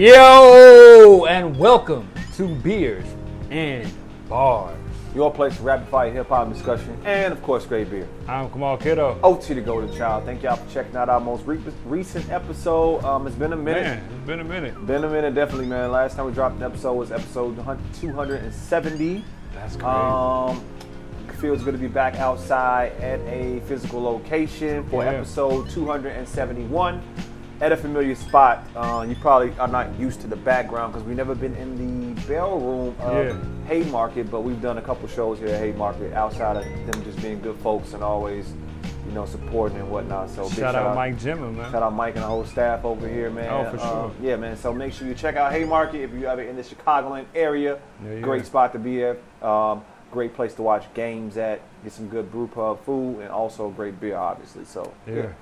Yo, and welcome to Beers and Bars. Your place for rapid fire hip hop discussion and, of course, great beer. I'm Kamal Kiddo. OT the Golden Child. Thank y'all for checking out our most recent episode. It's been a minute. Man, it's been a minute. Been a minute, definitely, man. Last time we dropped an episode was episode 270. That's crazy. Feels good to be back outside at a physical location for episode 271 at a familiar spot. You probably are not used to the background because we've never been in the bell room of Haymarket, but we've done a couple shows here at Haymarket outside of them just being good folks and always, you know, supporting and whatnot. So big shout out Mike Jimmer, man. Shout out Mike and the whole staff over here, man. Oh, for sure. Yeah, man. So make sure you check out Haymarket if you're ever in the Chicagoland area. Great spot to be at. Great place to watch games at. Get some good brew pub food and also great beer, obviously. So yeah.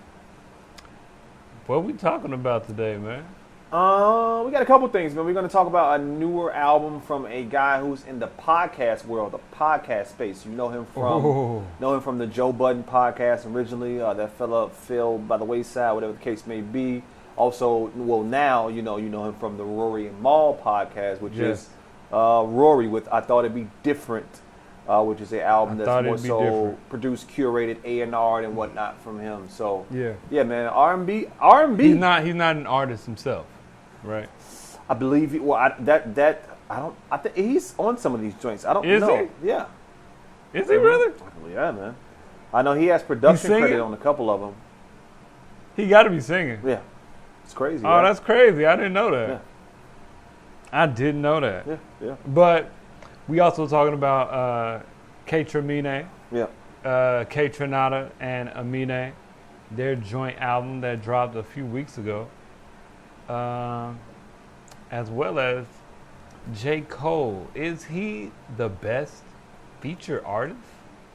What we talking about today, man? We got a couple things, man. We're going to talk about a newer album from a guy who's in the podcast world, the podcast space. You know him from the Joe Budden podcast originally. That fella fell by the wayside, whatever the case may be. Also, well, now you know him from the Rory and Maul podcast, which is Rory with I Thought It'd Be Different, which is an album that's more so produced, curated, A&R and whatnot from him. So yeah, man, R&B. He's not an artist himself, right? I believe I think he's on some of these joints. I don't know. Is he? Yeah. Is he really? Yeah, man. I know he has production credit on a couple of them. He got to be singing. Yeah. It's crazy. Oh, that's crazy. I didn't know that. Yeah. I didn't know that. Yeah. But we also talking about Kaytraminé, Kaytranada, and Aminé, their joint album that dropped a few weeks ago, as well as J. Cole. Is he the best feature artist?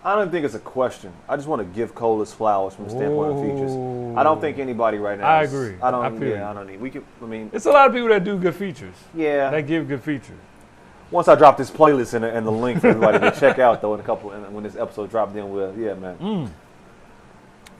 I don't think it's a question. I just want to give Cole his flowers from the standpoint of features. I don't think anybody right now. I agree. I don't need. It's a lot of people that do good features. Yeah. That give good features. Once I drop this playlist and the link for everybody to check out, though, when this episode dropped in, man.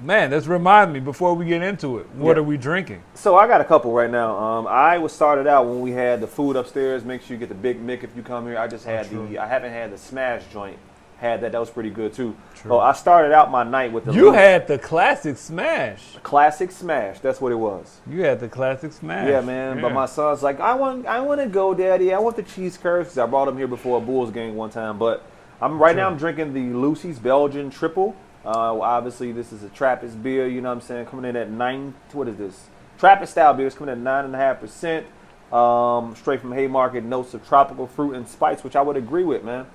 Man, this reminds me, before we get into it, what are we drinking? So I got a couple right now. I was started out when we had the food upstairs. Make sure you get the Big Mick if you come here. I just had I haven't had the Smash joint. Had that was pretty good too. True. So I started out my night with the had the classic Smash. Classic Smash, that's what it was. You had the classic Smash. Yeah, man. Yeah. But my son's like, I want to go, Daddy. I want the cheese curds. I brought him here before a Bulls game one time. But now I'm drinking the Lucy's Belgian Triple. Obviously, this is a Trappist beer. You know what I'm saying? Coming in at 9. What is this? Trappist style beer is coming in at 9.5%. Straight from Haymarket. Notes of tropical fruit and spice, which I would agree with, man.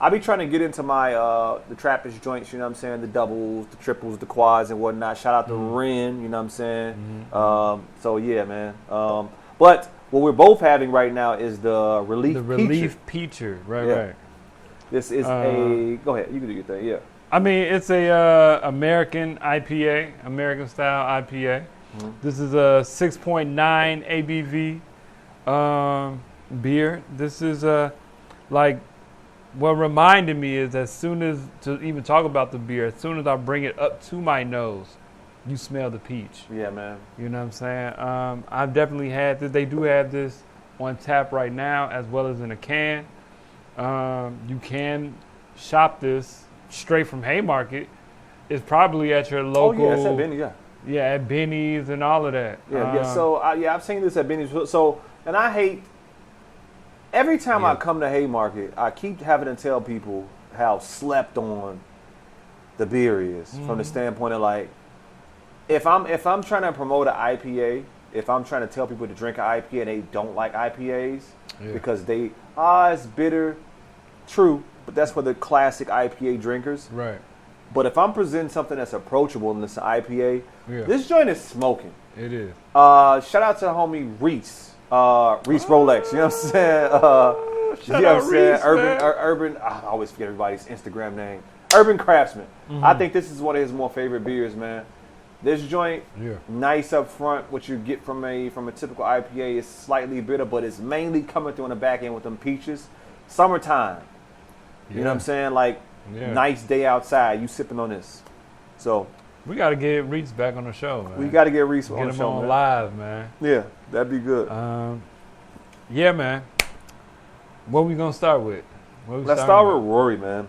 I be trying to get into my the Trappist joints, you know what I'm saying, the doubles, the triples, the quads, and whatnot. Shout out to Ren, you know what I'm saying. So yeah, man. But what we're both having right now is the Relief Peacher. Right. This is a go ahead, you can do your thing. Yeah. I mean, it's a American IPA, American style IPA. This is a 6.9 ABV beer. This is what reminded me is as soon as, to even talk about the beer, as soon as I bring it up to my nose, you smell the peach. Yeah, man. You know what I'm saying? I've definitely had this. They do have this on tap right now as well as in a can. You can shop this straight from Haymarket. It's probably at your local. Oh, yeah, it's at Benny's, Yeah, at Benny's and all of that. Yeah. So, I've seen this at Benny's. So, and I hate... Every time I come to Haymarket, I keep having to tell people how slept on the beer is from the standpoint of like, if I'm trying to promote an IPA, if I'm trying to tell people to drink an IPA and they don't like IPAs because it's bitter, true, but that's for the classic IPA drinkers. Right. But if I'm presenting something that's approachable and it's an IPA, this joint is smoking. It is. Shout out to the homie Reese. Reese Rolex, you know what I'm saying? Shout out Reese, Urban, I always forget everybody's Instagram name. Urban Craftsman. I think this is one of his more favorite beers, man. This joint, nice up front. What you get from a typical IPA is slightly bitter, but it's mainly coming through on the back end with them peaches. Summertime. You know what I'm saying? Like, nice day outside, you sipping on this. So we got to get Reese back on the show, man. We got to get Reese on the show, man. Get him on live, man. Yeah, that'd be good. Yeah, man. What we gonna start with? Let's start with Rory, man.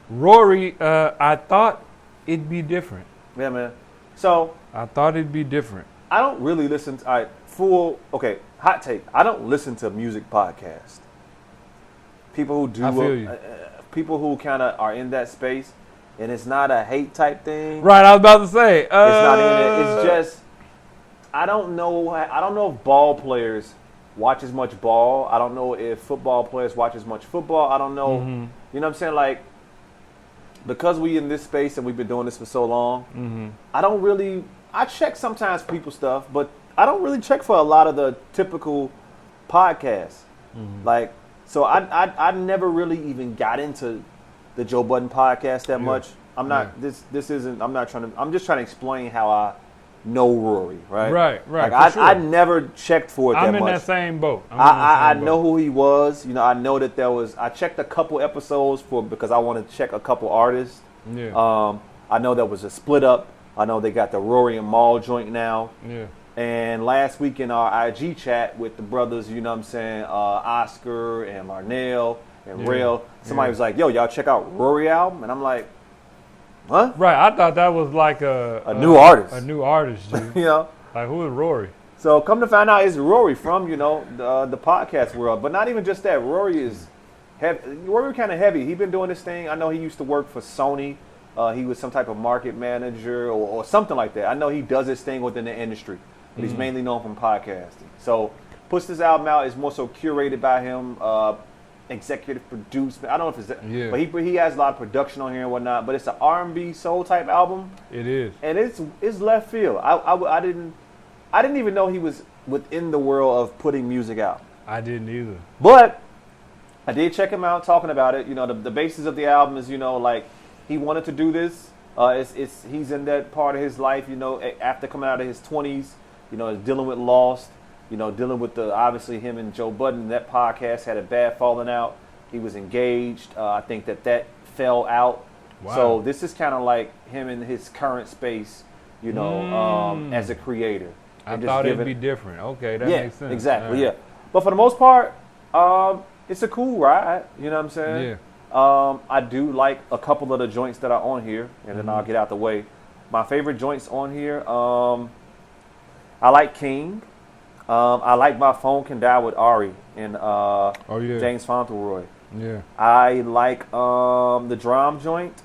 Rory, I thought it'd be different. Yeah, man. So I thought it'd be different. I don't really listen to hot take. I don't listen to music podcasts. People who do, I feel you. People who kind of are in that space, and it's not a hate type thing. Right, I was about to say. It's not in it. It's just I don't know if ball players watch as much ball. I don't know if football players watch as much football. I don't know. Mm-hmm. You know what I'm saying? Like, because we in this space and we've been doing this for so long, I check sometimes people's stuff, but I don't really check for a lot of the typical podcasts. Like, so I never really even got into the Joe Budden podcast that much. I'm not I'm just trying to explain how I know Rory, right? Right. Like, I never checked for it that much. I'm in that same boat. I know who he was. You know, I know that I checked a couple episodes because I wanted to check a couple artists. Yeah. I know there was a split up. I know they got the Rory and Maul joint now. Yeah. And last week in our IG chat with the brothers, you know what I'm saying, Oscar and Larnell and Rail, somebody was like, yo, y'all check out Rory album? And I'm like, huh? Right, I thought that was like a new artist. A new artist, dude. You know? Like, who is Rory? So come to find out, it's Rory from, you know, the podcast world. But not even just that. Rory is heavy. Rory kind of heavy. He's been doing this thing. I know he used to work for Sony. He was some type of market manager or something like that. I know he does his thing within the industry. But he's mainly known from podcasting. So puts this album out. It's more so curated by him, executive produced. I don't know if it's that, but he has a lot of production on here and whatnot. But it's an R&B soul type album. It is, and it's left field. I didn't even know he was within the world of putting music out. I didn't either. But I did check him out, talking about it. You know, the basis of the album is, you know, like he wanted to do this. He's in that part of his life, you know, after coming out of his 20s. You know, dealing with Lost, you know, dealing with obviously him and Joe Budden. That podcast had a bad falling out. He was engaged. I think that fell out. Wow. So this is kind of like him in his current space, you know, as a creator. I thought it'd be different. Okay, that makes sense. Exactly, yeah. But for the most part, it's a cool ride. You know what I'm saying? Yeah. I do like a couple of the joints that are on here, and then I'll get out the way. My favorite joints on here, I like King. I like My Phone Can Die with Ari and James Fauntleroy. Yeah. I like the drum joint.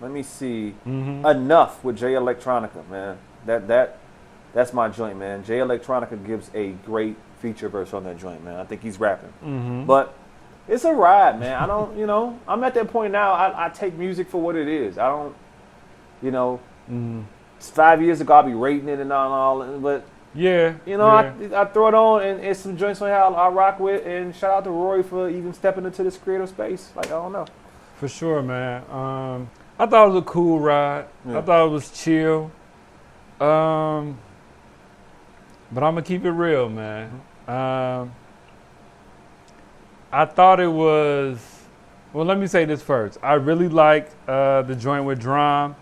Let me see. Enough with Jay Electronica, man. That's my joint, man. Jay Electronica gives a great feature verse on that joint, man. I think he's rapping. But it's a ride, man. I don't, you know, I'm at that point now. I take music for what it is. I don't, you know. 5 years ago, I'll be rating it and all, but you know, I throw it on and it's some joints on here I rock with. And shout out to Rory for even stepping into this creative space. Like, I don't know, for sure, man. I thought it was a cool ride. I thought it was chill. But I'm gonna keep it real, man. I thought it was. Well, let me say this first. I really liked the joint with Drum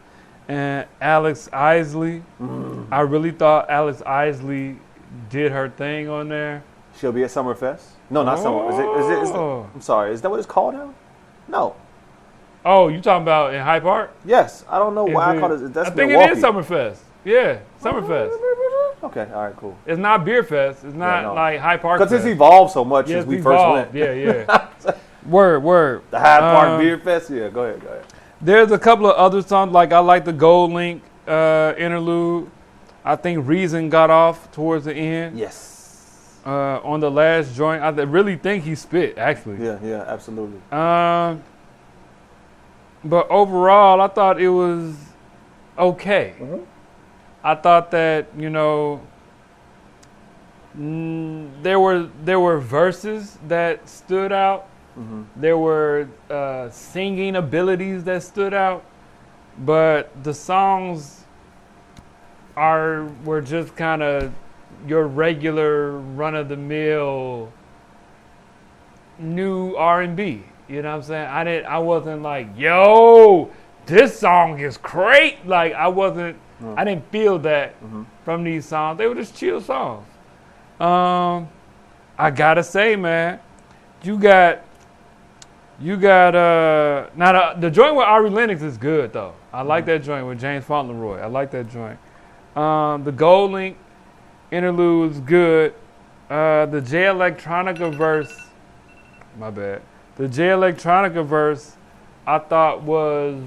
and Alex Isley. I really thought Alex Isley did her thing on there. She'll be at Summerfest? No, not Summer. Is it, I'm sorry. Is that what it's called now? No. Oh, you talking about in Hyde Park? Yes. I don't know why I call it. That's I think Milwaukee. it is Summerfest. Yeah, Summerfest. Okay, all right, cool. It's not Beer Fest. It's not like Hyde Park. Because it's evolved so much since we first went. Yeah. Word. The Hyde Park Beer Fest? Yeah, go ahead. There's a couple of other songs, like I like the Gold Link interlude. I think Reason got off towards the end. Yes. On the last joint, I really think he spit, actually. Yeah, absolutely. But overall, I thought it was okay. I thought that, you know, there were verses that stood out. There were singing abilities that stood out, but the songs were just kind of your regular run-of-the-mill new R&B. You know what I'm saying? I wasn't like, yo, this song is great. Like, I didn't feel that from these songs. They were just chill songs. I gotta say, man, you got now the joint with Ari Lennox is good though. I like that joint with James Fauntleroy. I like that joint. The Gold Link interlude is good. The J Electronica verse, my bad. The J Electronica verse, I thought was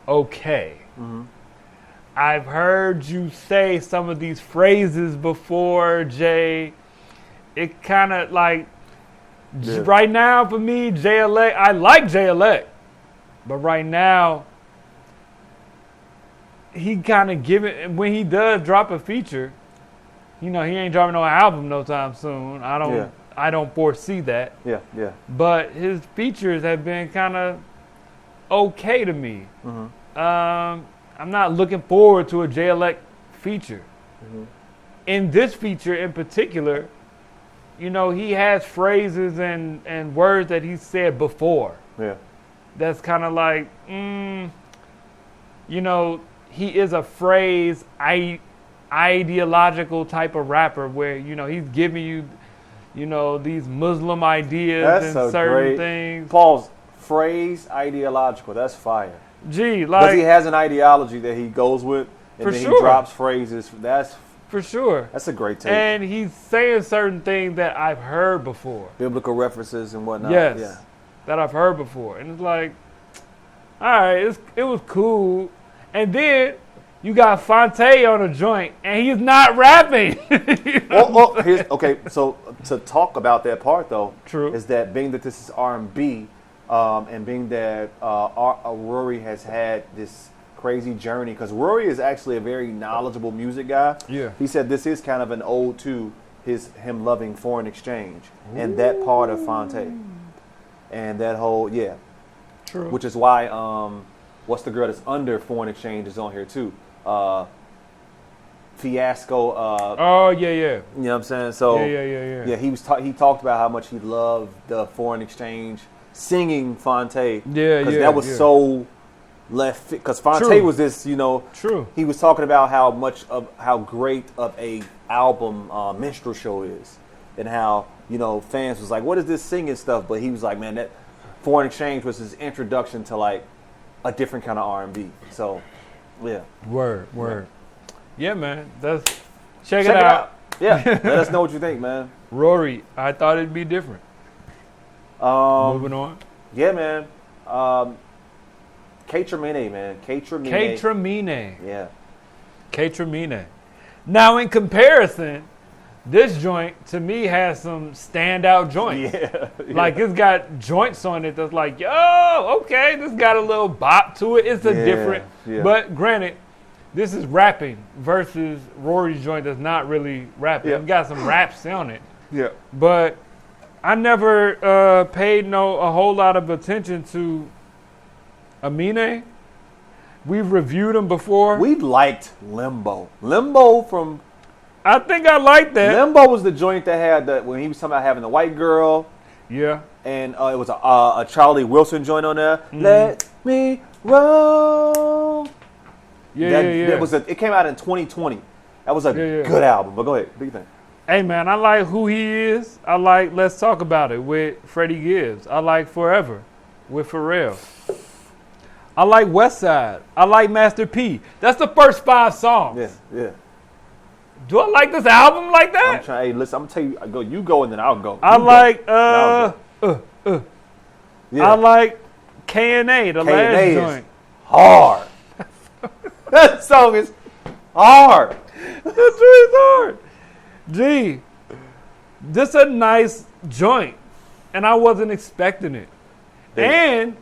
okay. Mm-hmm. I've heard you say some of these phrases before, Jay. It kind of like, right now for me, J-Elect, I like J-Elect. But right now, he kind of when he does drop a feature, he ain't dropping no album no time soon. I don't foresee that. Yeah. But his features have been kind of okay to me. Mm-hmm. I'm not looking forward to a J-Elect feature. Mm-hmm. In this feature in particular, he has phrases and words that he said before. Yeah. That's kind of like, he is a phrase ideological type of rapper where, he's giving you, these Muslim ideas and certain things. Pause. Phrase ideological. That's fire. Gee, because he has an ideology that he goes with, and then he drops phrases. That's for sure. That's a great take. And he's saying certain things that I've heard before. Biblical references and whatnot. Yes. Yeah. That I've heard before. And it's like, all right, it was cool. And then you got Fonte on a joint, and he's not rapping. Okay, so to talk about that part, though, is that being that this is R&B, and being that Rory has had this crazy journey, because Rory is actually a very knowledgeable music guy. Yeah. He said this is kind of an ode to him loving foreign exchange and that part of Fonte. And that whole, True. Which is why, what's the girl that's under foreign exchange is on here too. Fiasco. Oh, yeah. You know what I'm saying? So, yeah. Yeah, he talked about how much he loved the foreign exchange singing Fonte. Yeah, because that was so left. Because Fonte was this, True. He was talking about how great of a album Minstrel Show is, and how fans was like, what is this singing stuff? But he was like, man, that foreign exchange was his introduction to like a different kind of R&B. So, yeah. Word. Yeah, man. Check it out. Yeah, let us know what you think, man. Rory, I thought it'd be different. Moving on. Yeah, man. Kaytraminé, man. Kaytraminé. Yeah. Kaytraminé. Now, in comparison, this joint to me has some standout joints. Yeah. Like it's got joints on it that's like, yo, okay, this got a little bop to it. It's a different. Yeah. But granted, this is rapping versus Rory's joint that's not really rapping. Yeah. It's got some raps on it. Yeah. But I never paid a whole lot of attention to Aminé. We've reviewed him before. We liked Limbo. Limbo from... I think I like that. Limbo was the joint that had when he was talking about having the white girl. Yeah. And it was a Charlie Wilson joint on there. Mm-hmm. Let me roll. Yeah. It came out in 2020. That was a good album. But go ahead. What do you think? Hey, man, I like Who He Is. I like Let's Talk About It with Freddie Gibbs. I like Forever with Pharrell. I like West Side. I like Master P. That's the first 5 songs. Yeah. Do I like this album like that? I'm trying. Hey, listen, I'm gonna tell you. You go and then I'll go. I like Yeah. I like K&A, the last K&A joint. Hard. That song is hard. That joint is hard. Gee, this a nice joint, and I wasn't expecting it. Yeah. And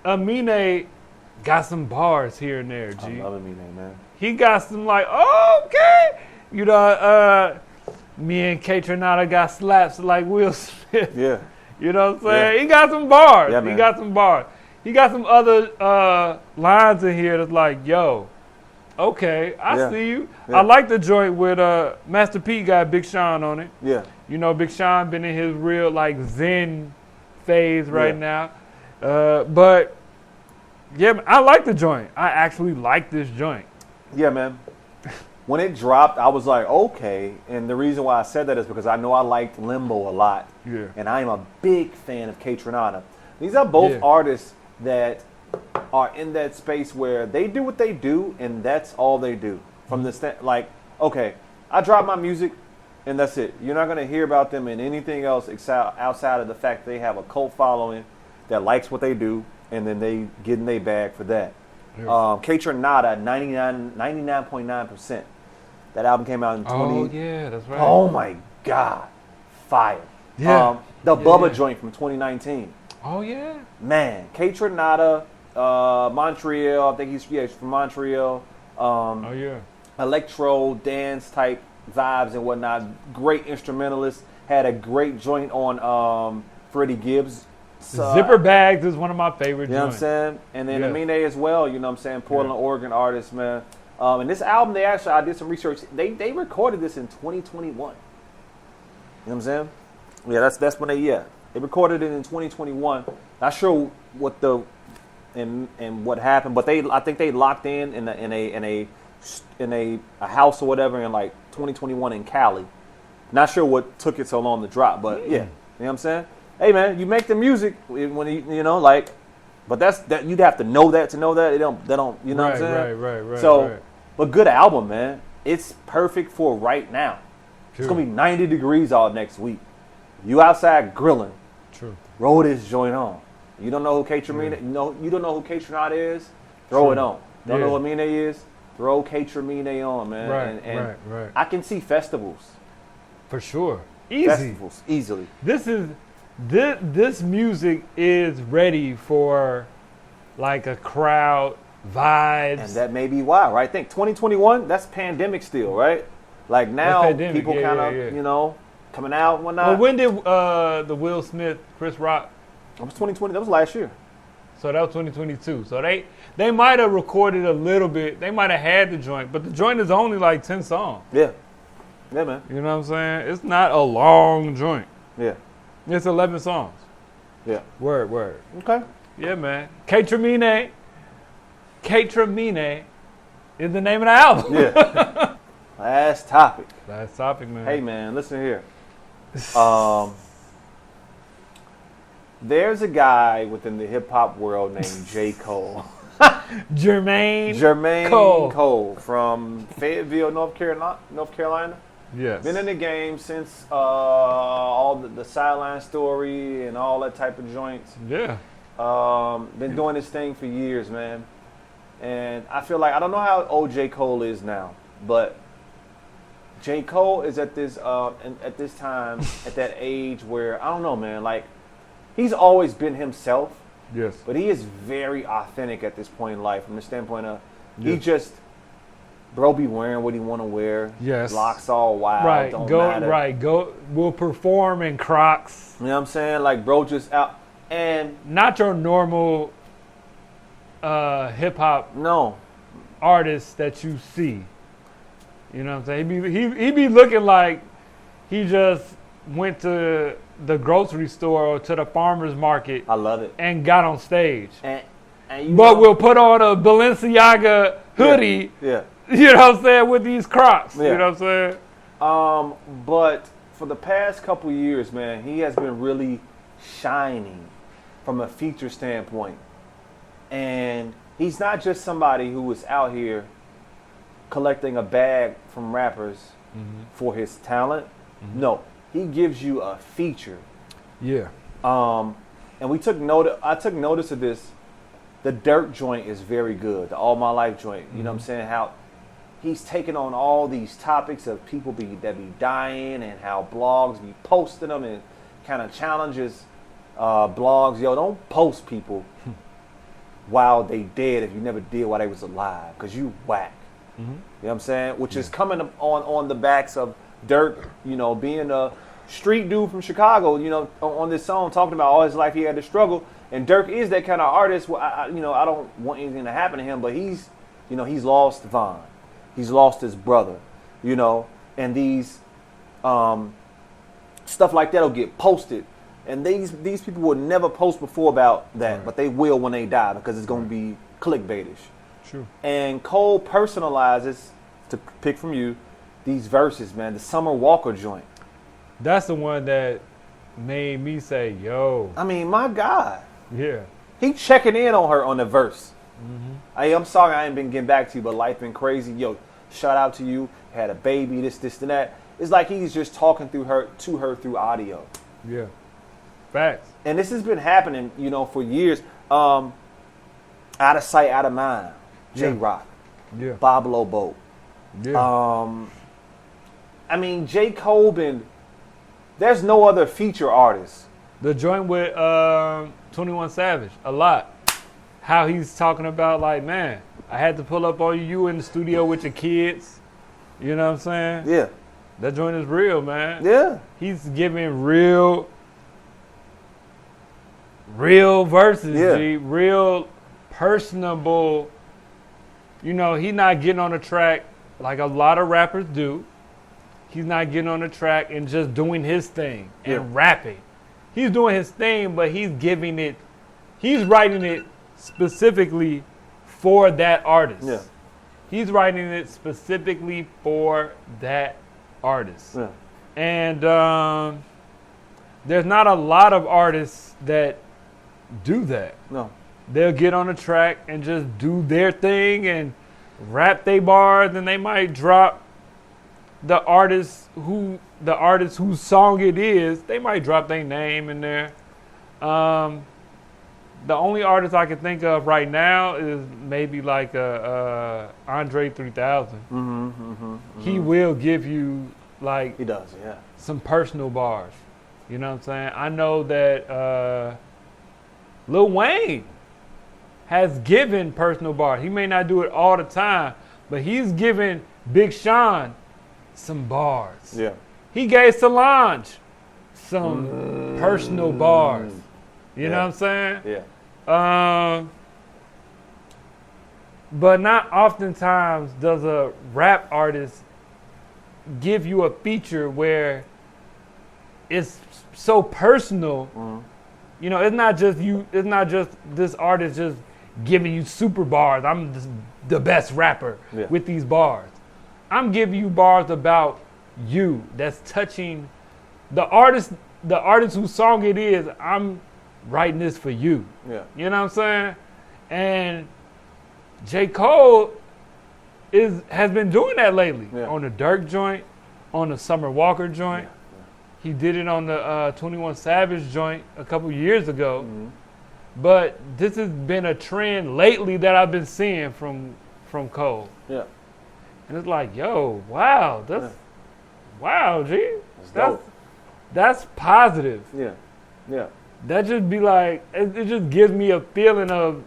Aminé got some bars here and there, G. I love Aminé, man. He got some like, oh, okay. Me and Kaytranada got slaps like Will Smith. Yeah. You know what I'm saying? Yeah. He got some bars. Yeah, man. He got some bars. He got some other lines in here that's like, yo, okay, I see you. Yeah. I like the joint with Master P got Big Sean on it. Yeah. Big Sean been in his real like Zen phase right now. But yeah, I like the joint. I actually like this joint. Yeah, man. when it dropped, I was like, okay. And the reason why I said that is because I know I liked Limbo a lot. Yeah. And I am a big fan of Kaytranada. These are both artists that are in that space where they do what they do, and that's all they do. From the like, okay, I drop my music, and that's it. You're not gonna hear about them in anything else outside of the fact they have a cult following that likes what they do, and then they get in their bag for that. Yeah. Kaytranada, 99.9%. That album came out in 20. Oh yeah, that's right. Oh my God, fire. Yeah. The Bubba joint from 2019. Oh yeah. Man, Kaytranada, Montreal. I think he's from Montreal. Oh yeah. Electro dance type vibes and whatnot. Great instrumentalist. Had a great joint on Freddie Gibbs. Zipper Bags is one of my favorite joints. You know what I'm saying? And then Aminé as well. You know what I'm saying? Portland, Oregon artist, man. And this album, I did some research. They recorded this in 2021. You know what I'm saying? Yeah, that's when they recorded it in 2021. Not sure what and what happened, but I think they locked in a house or whatever in like 2021 in Cali. Not sure what took it so long to drop, but you know what I'm saying? Hey man, you make the music when you know, like, but that you'd have to know that to know that. They don't you know what I'm saying? Right. So, but good album, man. It's perfect for right now. It's gonna be 90 degrees all next week. You outside grilling. True. Roll this joint on. You don't know who Kaytraminé? You don't know who Kaytranada is? Throw it on. Don't know who Aminé is? Throw Kaytraminé on, man. Right, right. I can see festivals. For sure. Easy. Festivals, easily. This music is ready for like a crowd vibes. And that may be why, right? I think 2021, that's pandemic still, right? Like now people kind of, you know, coming out and whatnot. Well, when did the Will Smith, Chris Rock? That was 2020. That was last year. So that was 2022. So they might have recorded a little bit. They might have had the joint, but the joint is only like 10 songs. Yeah. Yeah, man. You know what I'm saying? It's not a long joint. Yeah. It's 11 songs. Yeah. Word. Okay. Yeah, man. Kaytraminé is the name of the album. Yeah. Last topic, man. Hey, man, listen here. There's a guy within the hip-hop world named J. Cole. Jermaine Cole from Fayetteville, North Carolina. Yes. Been in the game since all the sideline story and all that type of joints. Yeah. Been doing this thing for years, man. And I feel like, I don't know how old J. Cole is now, but J. Cole is at this time, at that age where, I don't know, man, like, he's always been himself. Yes. But he is very authentic at this point in life from the standpoint of, he just, bro, be wearing what he want to wear. Yes. Locks all wild. Right. Don't matter. We'll perform in Crocs. You know what I'm saying? Like, bro, just out. And not your normal hip hop artist that you see. You know what I'm saying? He be looking like he just went to the grocery store or to the farmer's market. I love it. And got on stage. And we'll put on a Balenciaga hoodie. Yeah. You know what I'm saying? With these Crocs. Yeah. You know what I'm saying? But for the past couple years, man, he has been really shining from a feature standpoint. And he's not just somebody who is out here collecting a bag from rappers for his talent. No, he gives you a feature. Yeah. And I took notice of this. The Dirt joint is very good. The All My Life joint. You know what I'm saying? How he's taking on all these topics of people that be dying and how blogs be posting them and kind of challenges blogs. Yo, don't post people while they dead if you never did while they was alive, because you whack. You know what I'm saying? Which is coming on the backs of Dirt, you know, being a street dude from Chicago, you know, on this song talking about all his life he had to struggle. And Dirk is that kind of artist. Well, I don't want anything to happen to him, but he's lost Von. He's lost his brother, you know, and these stuff like that will get posted. And these people would never post before about that, but they will when they die because it's going to be clickbaitish. True. And Cole personalizes to pick from you these verses, man. The Summer Walker joint. That's the one that made me say, yo. I mean, my God. Yeah. He checking in on her on the verse. Mm-hmm. I'm sorry I ain't been getting back to you, but life been crazy. Yo, shout out to you. Had a baby, this, and that. It's like he's just talking to her through audio. Yeah. Facts. And this has been happening, for years. Out of sight, out of mind. J-Rock. Yeah. Bob Lobo. Yeah. I mean, J. Cole there's no other feature artist. The joint with 21 Savage, a lot. How he's talking about, like, man, I had to pull up on you in the studio with your kids. You know what I'm saying? Yeah. That joint is real, man. Yeah. He's giving real verses, G. Real personable. He's not getting on the track like a lot of rappers do. He's not getting on the track and just doing his thing and rapping. He's doing his thing, but he's writing it specifically for that artist. Yeah. He's writing it specifically for that artist. Yeah. And there's not a lot of artists that do that. No. They'll get on the track and just do their thing and rap their bars, and they might drop the artist whose song it is. They might drop their name in there. The only artist I can think of right now is maybe like Andre 3000. He will give you like he does, yeah, some personal bars. You know what I'm saying? I know that Lil Wayne has given personal bars. He may not do it all the time, but he's given Big Sean some bars. Yeah. He gave Solange some personal bars. You know what I'm saying? Yeah. But not oftentimes does a rap artist give you a feature where it's so personal. It's not just you. It's not just this artist just giving you super bars. I'm the best rapper with these bars. I'm giving you bars about you that's touching the artist whose song it is. I'm writing this for you. Yeah. You know what I'm saying? And J. Cole has been doing that lately. On the Dirk joint, on the Summer Walker joint. He did it on the 21 Savage joint a couple years ago. But this has been a trend lately that I've been seeing from Cole. Yeah. And it's like, yo, wow, wow, G. That's positive. Yeah. Yeah. That just be like, it just gives me a feeling of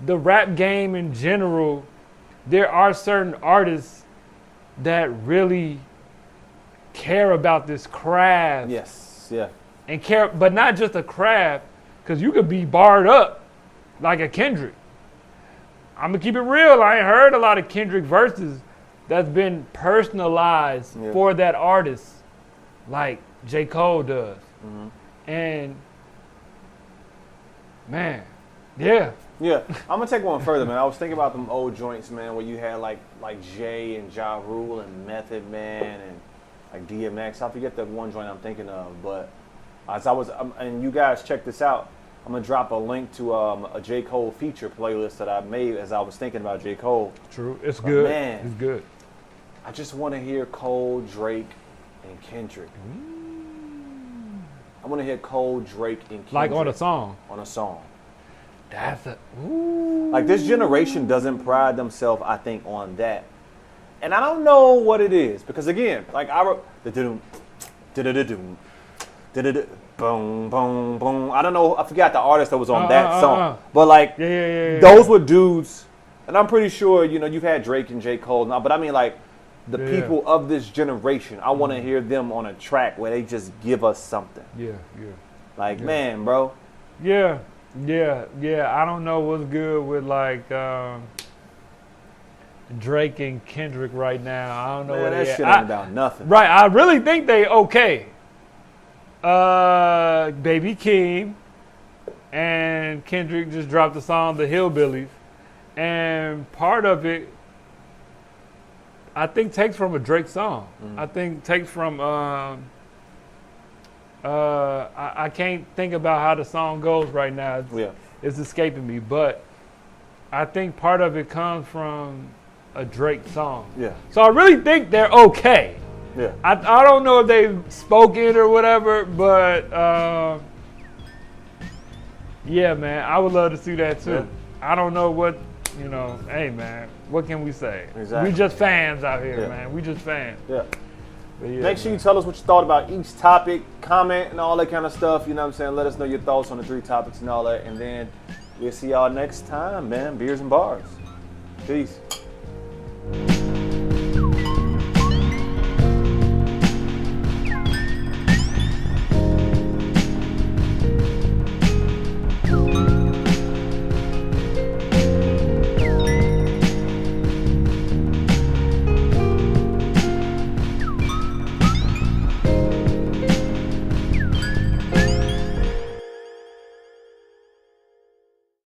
the rap game in general. There are certain artists that really care about this craft. Yes, yeah. And care, but not just a craft, because you could be barred up like a Kendrick. I'm going to keep it real. I ain't heard a lot of Kendrick verses that's been personalized for that artist like J. Cole does. And man, yeah. I'm gonna take one further, man. I was thinking about them old joints, man, where you had like Jay and Ja Rule and Method Man and like DMX. I forget the one joint I'm thinking of, but as I was, and you guys check this out, I'm gonna drop a link to a J. Cole feature playlist that I made as I was thinking about J. Cole. True, it's good. Man, it's good. I just want to hear Cole, Drake, and Kendrick. I want to hear Cole, Drake, and Kendrick. Like on a song. On a song. That's like this generation doesn't pride themselves, I think, on that. And I don't know what it is. Because again, like I wrote boom, boom, boom. I don't know. I forgot the artist that was on that song. But like those were dudes. And I'm pretty sure, you've had Drake and J. Cole now. But I mean like the people of this generation, I want to hear them on a track where they just give us something. Like, man, bro. Yeah. I don't know what's good with like Drake and Kendrick right now. I don't know what that shit ain't about nothing. Right, I really think they okay. Baby Keem and Kendrick just dropped the song The Hillbillies, and part of it, I think takes from a Drake song. I think takes from I can't think about how the song goes right now. It's escaping me, but I think part of it comes from a Drake song. Yeah. So I really think they're okay. Yeah. I don't know if they've spoken or whatever, but yeah, man, I would love to see that too. Yeah. I don't know what, hey, man, what can we say? Exactly. We just fans out here, man. We just fans. Yeah. But yeah, Make sure you tell us what you thought about each topic, comment, and all that kind of stuff. You know what I'm saying? Let us know your thoughts on the 3 topics and all that. And then we'll see y'all next time, man. Beers and Bars. Peace.